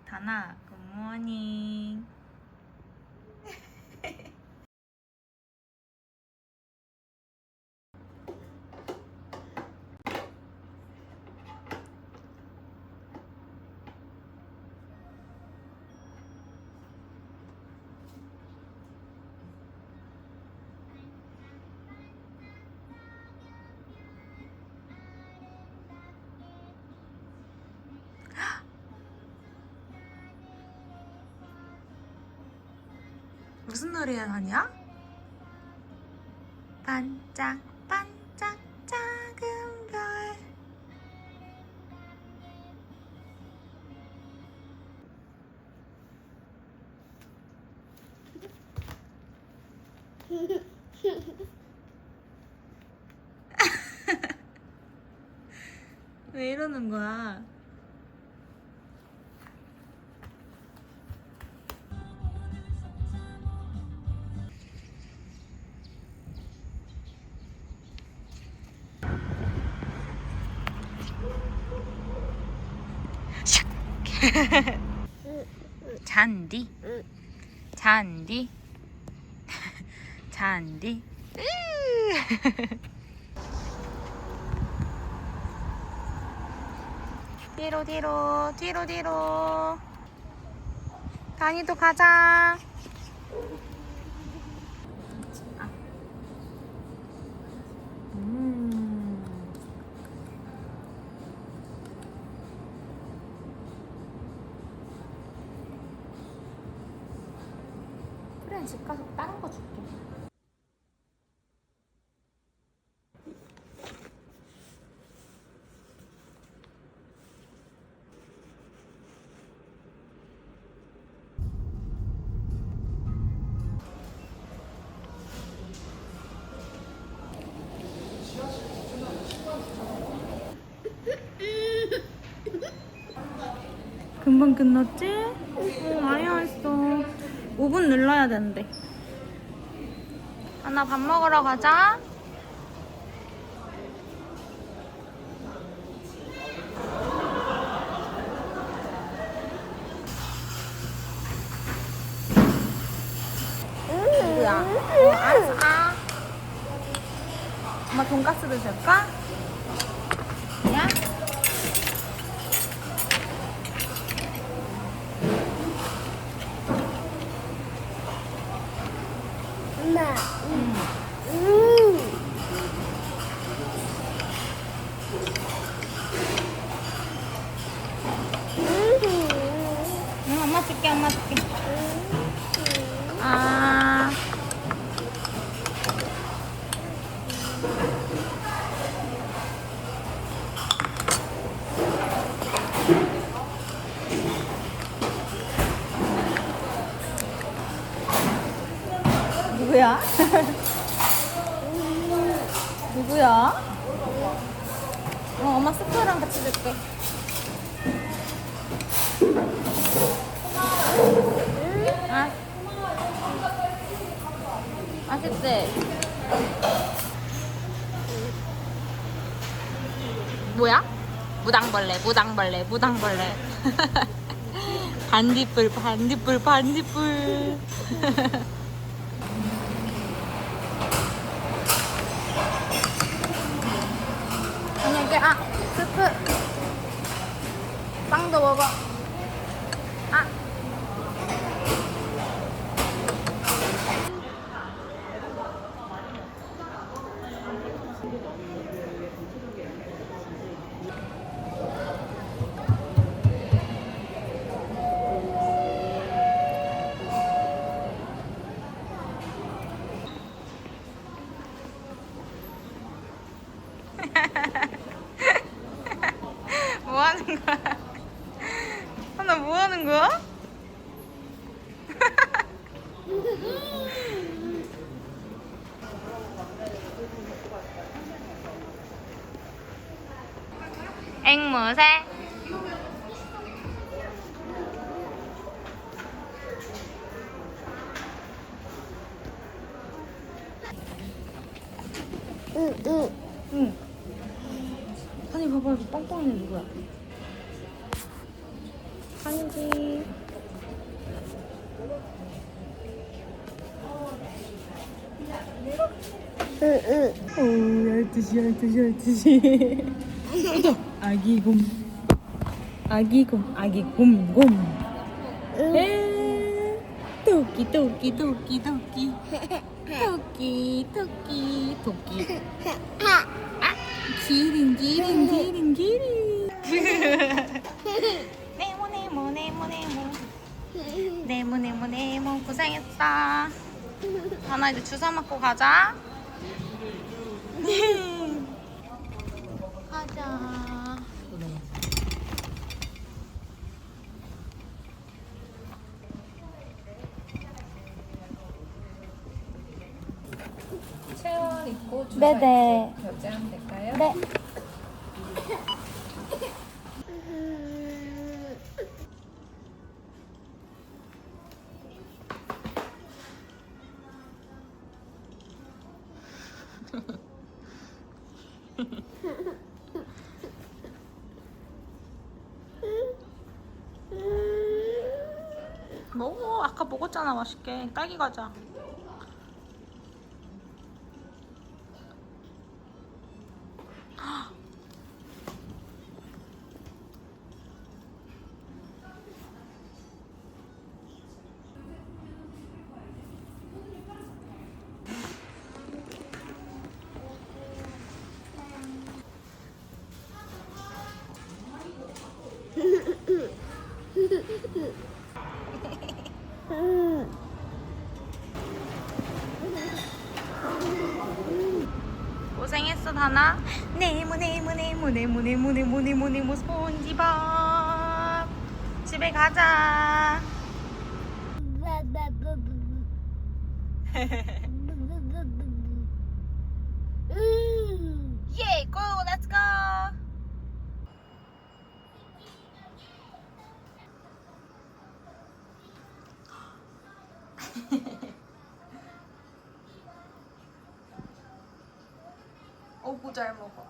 다나, 굿모닝. 무슨 노래야, 다니야? 반짝 반짝 작은 별. 왜 이러는 거야? 잔디, 잔디, 잔디. 뒤로 뒤로 뒤로 뒤로. 다니도 가자. 그래, 집 가서 다른 거 줄게. 금방 끝났지? 많이 왔어. 5분 눌러야 되는데. 하나 밥 먹으러 가자. 누구야? 알았어. 엄마 돈가스도 줄까? 야? 엄마. 응, 엄마 줄게, 엄마 줄게. 아. 누구야? 누구야? 엄마 스프랑 같이 줄게. 아, 맛있지? 뭐야? 무당벌레, 무당벌레, 무당벌레. 반딧불, 반딧불, 반딧불. 아니, 이게, 스프. 빵도 먹어. 뭐 하는 거야? 하나 뭐 하는 거야? 앵무새. 응. 아니 봐봐, 이거 빵빵이는 누구야? 한지. 오, 12시, 12시, 12시. 아기 곰. 아기 곰, 아기 곰, 곰. 에, 토끼, 토끼, 토끼, 토끼. 토끼, 토끼, 토끼. 아, 기린, 기린, 기린, 기린. 네모, 네모, 네모, 네모. 네모, 네모, 네모. 고생했어. 하나 이제 주사 맞고 가자. 가자. 체온 있고 주사 네네. 있고 결제하면 될까요? 네. 먹어. 아까 먹었잖아. 맛있게. 딸기 과자. 고생했어 다나. 네모 네모 네모 네모 네모 네모 네모 네모 스폰지밥. 집에 가자. 예, 고, 렛츠 고. 어구 잘 먹어.